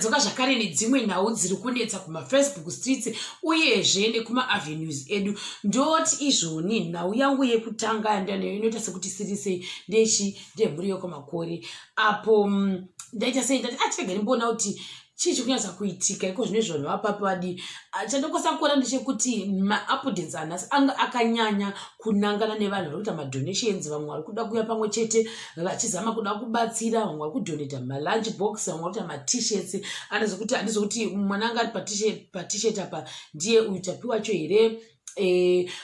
dzoka zvakare nedzimwe nhau dziri kunetsa kumafacebook streets uyezve nekuma-avenues edu. Ndoti izvoni nhau yangu yekutanga inoita sekuti siri sei ndemhuri yokwamakore apo ndaita sei ndati atirega ndimboona kuti chii chikunyatsa kuitika iko zvino izvo vapapi vadi. Chandokosa kuona ndechekuti ma-updates anhasi anga akanyanya kunangana nevanhu vari kuita madonations. Vamwe vari kuda kuuya pamwe chete vachizama kuda kubatsira, vamwe vari kudonata malunch box, vamwe vari kuita matishirts. Handizokuti mwananga ari patishet apa ndiye uyu tapiwacho here.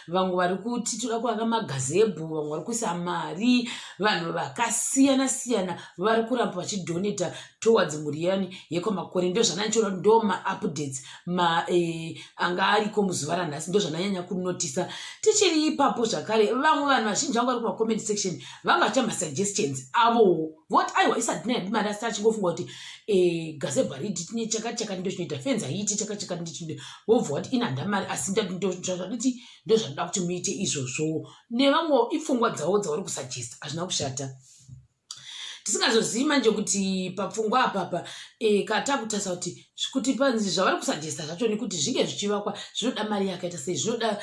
Vamwe vari kuti toda kuvaka magazebhu, vamwe vari kuisa mari. Vanhu vakasiyana siyana vari kuramba vachidonata towards mhuri yani yekwamakore. Ndo zvanandichiona ndo ma-updates anga ariko muzuva ranhasi, ndo zvananyanya kunotisa. Tichiri ipapo zvakare, vamwe vanhu vazhinji vangu vari kuma-comment section vanga vachiita ma-suggestions avo voti aiwa isadhinai mari asi achingofunga kuti gazebhu hariti tine chakachakati ndo chinoita, fenzi haiti chakachakati ndo chinoita. Vobva vati inhandamari asi ndoti ndo zvanoda kuti muite izvozvo. Nevamwe ipfungwa dzavo dzavari kusuggesta, hazvina kushata. Tisingazozivi manje kuti papfungwa apapa katakutarisa kuti panzi zvavari kusuggesta zvacho nekuti zvinge zvichivakwa zvinoda mari yakaita sei, zvinoda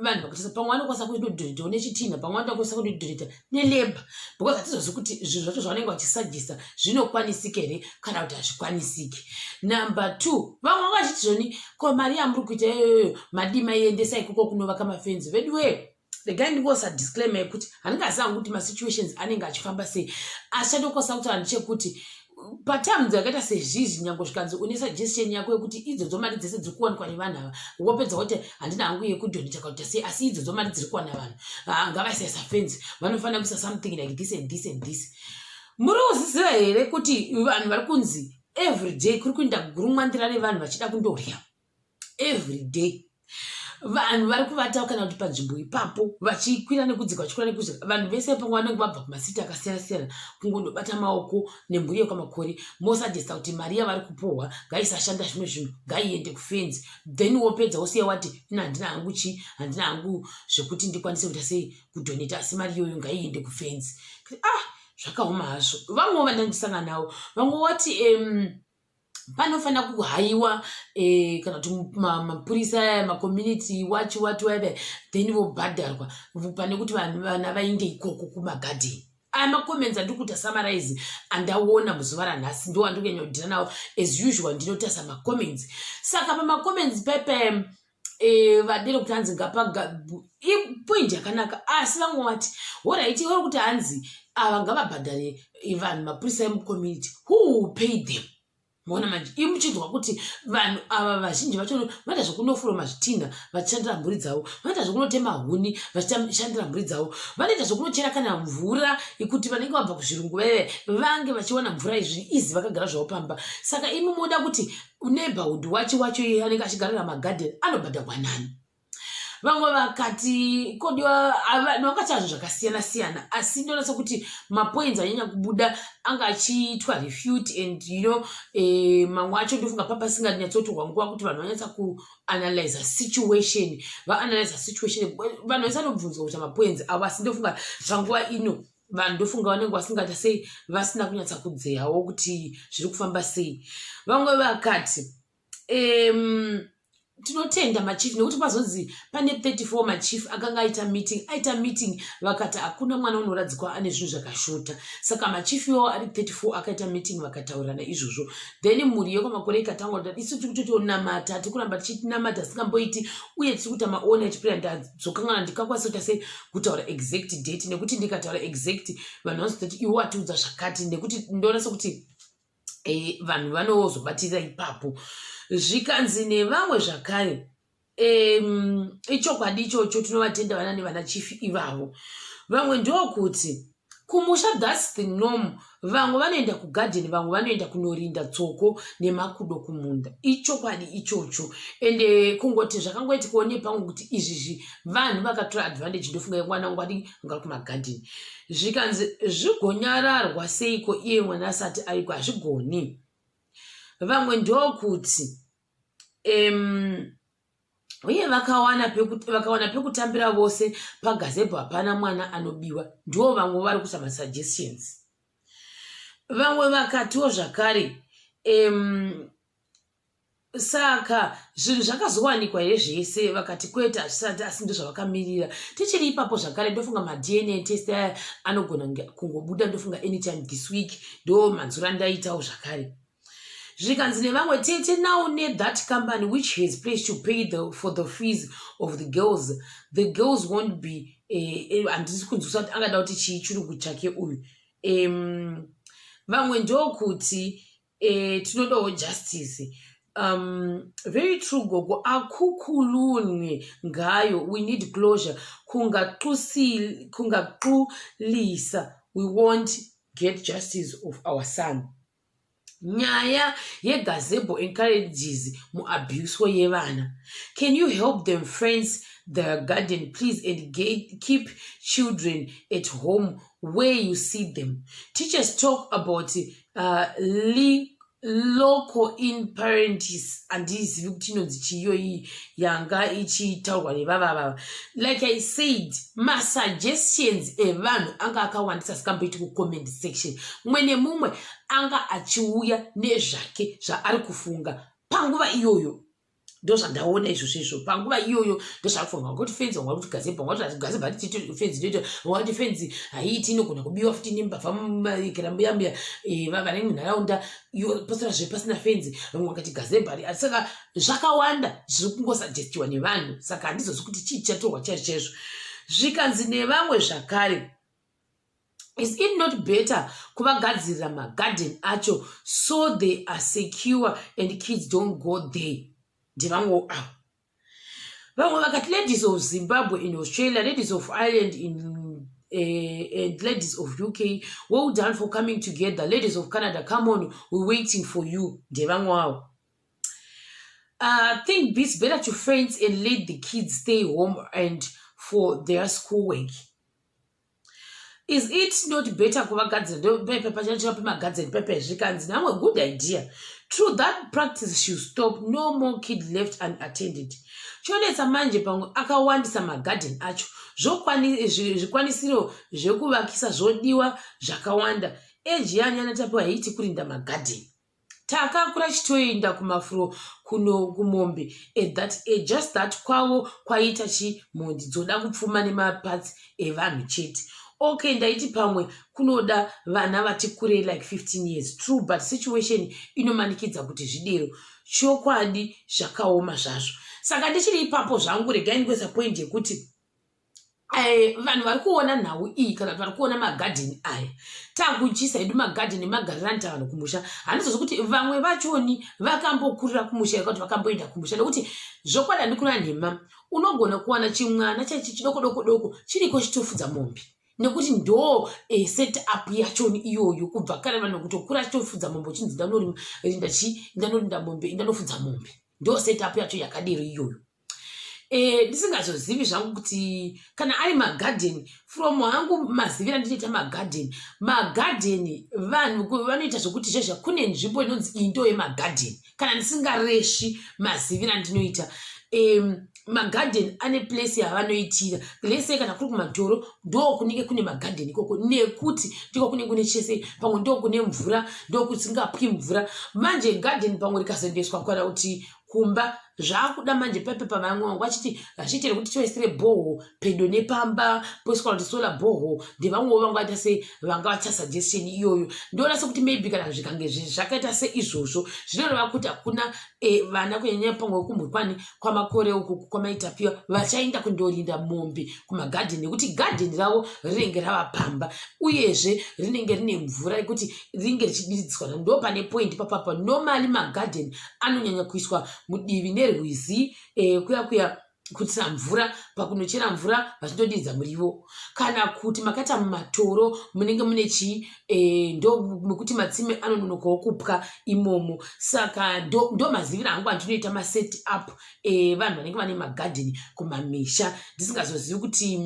vanhu vakatarisa. Pamwe vanokwanisa kudonata nechitina, pamwe vanokwanisa kudonata neleba, because hatizozivi kuti zvinhu zvacho zvavanenge vachisuggesta zvinokwanisika here kana kuti hazvikwanisiki. Number 2, vamwe vachiti zvoni ko mari yamuri kuita iyoyo madima iendesa ikoko kunovaka mafenzi veduwe. Regai ndingosa disclaimer yekuti handingazangu kuti ma-situations anenge achifamba sei, asi chandokosa kuti hanhu chekuti patime dzakaita sezvizvi nyange zvikanzi une suggestion yako yekuti idzodzo mari dzese dziri kuwanikwa nevanhu ava, wopedza kuti handina hangu yekudonata kakuita sei, asi idzodzo mari dziri kuwana vanhu ngavasaisa fenzi, vanofanira kuisa something like this and this and this. Muri kuziziva here kuti vanhu vari kunzi everyday kuri kuenda gurumwandira nevanhu vachida kundorya everyday. Vanhu vari kuvata kana kuti panzvimbo ipapo vachikwira nekudzika vachikwira nekudzika. Vanhu vese pamwe vanenge vabva kumasiti akasiyana siyana kungondobata maoko nemhuri yekwamakore mosuggesta kuti mari yavari kupohwa ngaisashanda zvimwe zvinhu, ngaiende kufenzi. Then wopedza wosiya wati handina hangu handina hangu zvekuti ndikwanise kuita sei kudonata, asi mari iyoyo ngaiende kufenzi. Zvakaoma hazvo. Vamwe vandandisangana navo vamwe vati panofanira kuhaiwa kana kuti mapurisa macommunity watch whatever, then vobhadharwa pane kuti vana vainde ikoko kumagadheni. Aya macomments andiri kuita summarize andaona muzuva ranhasi ndo andikunyanya kudhira nawo. As usual ndinotarisa macomments. Saka pamacomments pepe vadere kuti hanzi point yakanaka, asi vamwe vati alright, vari kuti hanzi ava ngavabhadhare vanhu mapurisa emucommunity, who paid them? Mona manje imuchinzwa kuti vanhu ava vazhinji vacho vanoita zvokunofuroma zvitina vachishandira mhuri dzavo, vanoita zvokunotema huni vachishandira mhuri dzavo, vanoita zvokunochera kana mvura ikuti vanenge vabva kuzvirungu vange vachiwana mvura izvi izi vakagara zvavo pamba. Saka imi moda kuti neighborhood wacho iye anenge achigarira magadheni anobhadharwa nani? Vamwe vakati kodiwa vanhu vakati zvinhu zvakasiyana siyana, asi ndonasa kuti mapoints anyanya kubuda anga achiitwa refute and mamwe acho ndofunga papasinganyatsotorwa nguva kuti vanhu vanyatsa kuanalyze situation. Vaanalyze situation vanhu vese vanobvunzwa kuti mapoints avo, asi ndofunga panguva ino vanhu ndofunga vanenge vasingaita sei vasina kunyatsa kudzeyawo kuti zviri kufamba sei. Vamwe vakati tinotenda machief nekuti pazonzi pane 34 machief akanga aita meeting vakati hakuna mwana unoradzikwa ane zvinhu zvakashota. Saka machief iwo ari 34 akaita meeting vakataurirana izvozvo. Then mhuri yekwamakore ikatangwa kuti isu tiri kutotonamata, tiri kuramba tichitinamata tisingamboiti, uye tiri kuita maona echipira ndadzokangana ndikakwanisa kuita sei kutaura exact date, nekuti ndikataura exact vanhu vanozoti iwo atiudza zvakati, nekuti ndoona sekuti vanhu vanozobatira ipapo. Zvikanzi nevamwe zvakare ichokwadi ichocho tinovatenda vana nevana chief ivavo. Vamwe ndokuti kumusha that's the norm. Vamwe vanoenda kugadheni, vamwe vanoenda kunorinda tsoko nemakudo kumunda. Ichokwadi ichocho. Ende kungoti zvakangoiti kuone pangu kuti izvizvi vanhu vakatora advantage ndofunga mwana ngwadi ngari kumagadheni. Zvikanzi zvigonyararwa seiko iye mwana asati ariko, hazvigoni. Vamwe ndokuti uye vakawana pekutambira vose pagazebhu hapana mwana anobiwa, ndo vamwe vari kuisa masuggestions. Vamwe vakatiwo zvakare saka zvinhu zvakazowanikwa zvese vakati kwete hazvisati asi ndozvavakamirira. Tichiri ipapo zvakare ndofunga madna test aya anogona kungobuda, ndofunga anytime this week, ndo manzura ndaitawo zvakare. Zvikanzi nevamwe tete now need that company which has pledged to pay for the fees of the girls won't be handisi kunzwisa kuti angada kuti chii chirungu chake uyu. Vamwe ndokuti tinodawo justice. Very true gogo, akukhulunywe ngayo. We need closure. Kungaxulisa. We won't get justice of our son. Nyaya yegazebo encourages mu abuse yevana. Can you help them friends the garden please, and keep children at home where you see them? Teachers talk about local in parents and these victims yanga ichitaurwa nevava. Like I said, my suggestions evanhu anga akawandisa sikamboiti kucomment section. Mwene mumwe anga achiuya nezvake zvaari kufunga panguva iyoyo. Ndozvandaona izvozvo panguva iyoyo ndozvakufunga ngokuti fenzi wanga kuti gazebo wanga kuti gazebo hatiti fenzi ndoita wanga kuti fenzi haiti inogona kubiwa futi nembavha mumaikeramuyambuya vanenge munharaunda posera zvepasina fenzi. Vamwe vakati gazebo hari saka zvakawanda zviri kungosugestiwa nevanhu, saka handizozvi kuti chii chatorwa chaizvo. Zvikanzi nevamwe zvakare, is it not better kuvagadzirira magarden acho so they are secure and kids don't go there? Vamwe vakati ladies of Zimbabwe in Australia, ladies of Ireland and ladies of UK, well done for coming together. Ladies of Canada, come on, we're waiting for you. I think it's better to friends and let the kids stay home and for their schoolwork. Is it not better kuvagadzira pemagadzira pepe zvikanzi namwe good idea. True, that practice should stop. No more kid left unattended. Chionetsa manje pamwe akawandisa magarden acho. Zvikwanisiro zvekuvakisa zvodiwa zvakawanda. Eji yani anatapiwa haiti kurinda magarden. Takakura chitoenda kumafuro kuno kumombe. Just that kwavo kwaita chimondi dzoda kupfuma nemapatsi evanhu chete. Okay, ndaiti pamwe kunoda vana vati kure like 15 years. True, but situation inomanikidza kuti zvidero. Chokwadi zvakaoma zvazvo. Saka ndichiri ipapo zvangu regai ndikwesa point yekuti vanhu vari kuona nhau iyi kana vari kuona magarden aya takuchisa edu magarden emagarirani vanhu kumusha. Handizozi kuti vamwe vachoni vakambokurira kumusha yakati vakamboenda kumusha, nekuti zvokwada ndikuna nhema unogona kuwana chimwana chidoko chiriko chitofudza mombe, nekuti ndo set up yachoni iyoyo kubva kare vanhu kutokura chitofudza mombe chinzi ndanorinda mombe indanofudza mombe, ndo set up yacho yakadero iyoyo. Ndisingazozivi zvangu kuti kana ari magarden from hangu mazivira ndinoita magarden vanhu vanoita zvokuti zvezva kune nzvimbo inonzi iyi ndo yemagarden kana ndisingareshi mazivira ndinoita. Magarden ane place yavanoitira place kana kuri kumadhoro ndo kunenge kune magarden ikoko, nekuti ndiko kunenge kune chese, pamwe ndo kune mvura, ndo kusingapwi mvura. Manje garden pamwe rikazendeswa kana kuti kumba zvakuda manje pepe pavamwe vangu vachiti zviitere kuti toisire bhoho pedo nepamba poiswa kuti solar bhoho, ndevamwe vangu vaita se vanga vacha suggestion iyoyo. Ndoona sekuti maybe kana zvikange zvakaita seizvozvo zvinoreva kuti hakuna vana kunyanya pamwe kumurwani kwamakore uku kwamaitapiwa vachaenda kundorinda mombe kumagarden, nekuti garden ravo rinenge rava pamba uyezve rinenge rine mvura yekuti rinenge richidiridzwa. Ndo pane point papapa. Normally magarden anonyanya kuiswa mudivi nerwizi kuya kuitira mvura, pakunochera mvura vachindodidza muriwo, kana kuti makaita mumatoro munenge mune chii ndo mekuti matsime anononokawo kupwa imomo. Saka ndo mazivira angu andinoita maset up vanhu vanenge vane magarden kumamisha. Ndisingazozivi kuti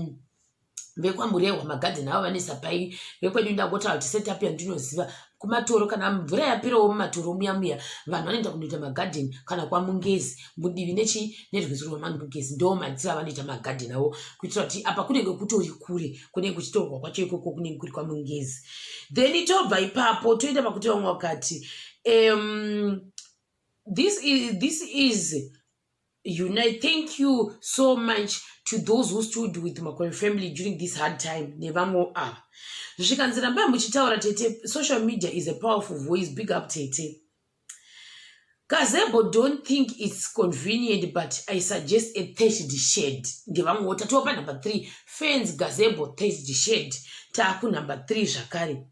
vekwamburehwa magarden avo vanesa pai. Vekwedu ndangota kuti set up yandinoziva kumatoro, kana mvura yapirawo mumatoro muya vanhu vanoenda kundoita magarden kana kwamungezi mudivi nerwizi rwamangezi ndo maitira vanoita magarden avo, kuitira kuti apa kunenge kutori kure kunenge kuchitorwa kwacho ikoko kunenge kuri kwamungezi. Then tobva ipapo toenda pakuti vamwe vakati this is unite. Thank you so much to those who stood with Makore family during this hard time. Nevamo up. Zvikanziramba muchitaura Tete, social media is a powerful voice. Big up Tete. Gazebo don't think it's convenient, but I suggest a third shed. Ndevamo tatopa number 3. Fans Gazebo third shed. Taku number 3 Shakari.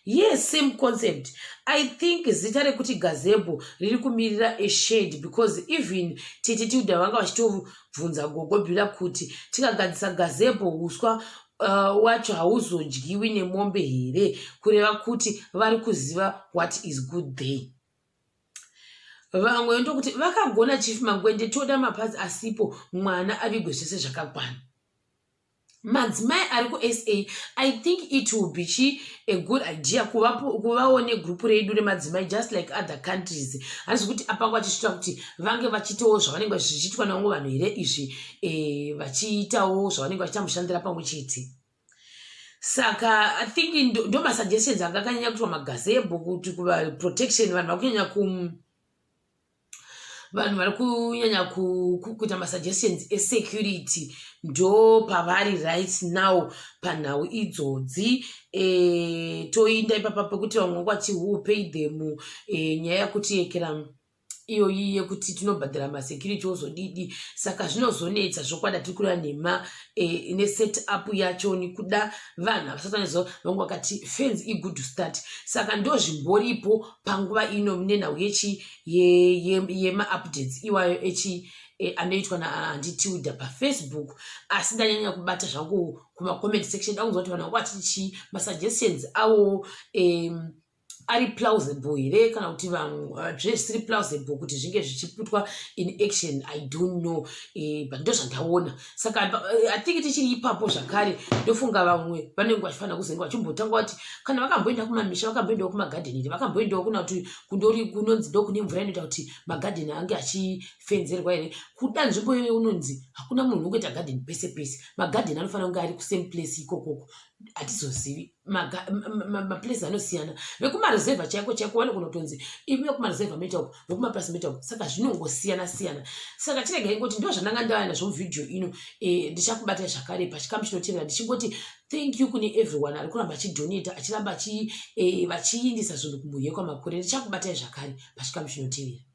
Yes, same concept. I think zita rekuti Gazebo riri kumirira a shade, because even Tete Tilda vanga vachitovhunza gogo bila kuti tikagadzisa Gazebo uswa wacho hauzodyiwi nemombe here, kureva kuti vari kuziva what is good there. Vamwe ndokuti vakagona Chief Mangwende toda mapazi asipo mwana avigwe zvese zvakakwana. Madzimai ari ku-SA, I think it will be a good idea kuvawo negrupu redu remadzimai just like other countries. Handisi kuti apangwa tichisvita kuti vange vachitawo zvavanenge zvichiitwa nevamwe vanhu here izvi vachiitawo zvavanenge vachitamboishandira pamwe chete. Saka I think ndo masuggestions anga akanyanya kuitwa maGazebo kuti kuva protection vanhu vari kunyanya kuita masuggestions esecurity ndo pavari right now panhau idzodzi. Toinda ipapa pekuti vamwe kwati who pay them nyaya yekuti yekera iyoyi yekuti tinobhadhara masecurity ozodidi. Saka zvinozonetsa zvokwada tiri kureva nhema nesetup yacho nekuda vanhu havasatanizo vamwe vakati fans igood to start. Saka ndo zvimboripo panguva ino nenhau yema-updates iwayo anoitwa naHandi Tilda paFacebook. Asi ndanyanya kubata zvangu kuma-comment section dakunzwa kuti vanhu vakwatichi masuggestions avo ari plausible here kana kuti vamwe zvisiri plausible kuti zvinge zvichiputwa in action. I don't know, but ndo zvandaona. Saka I think tichiri ipapo zvakare ndofunga vamwe vanenge vachifanira kuzenge vachimbotanga kuti kana vakamboenda kumamisha, vakamboendawo kumagadhenini, vakamboendawo kuna kuti kundori kunonzi ndo kune mvura inoita kuti magadheni ange achifenzerwa here. Kuda nzvimbo iyoyo unonzi hakuna munhu ungoita gadheni pese pese. Magadheni anofanira kunge ari kusame place ikokoko. Hatizozivi maplace anosiyana. Vekumareserva chaiko vane kunotonzi imi vekumareserva meita uku, vekumaplasi meita uku. Saka zvinongosiyana siyana. Saka tiregai ngoti ndo zvandanga ndava nazvo muvhidhiyo ino. Ndichakubatai zvakare pachikamu chinotevera ndichingoti thank you kune everyone ari kuramba achidonata, achiramba vachiindisa zvinhu kumbuye kwamakore. Ndichakubatai zvakare pachikamu chinotevera.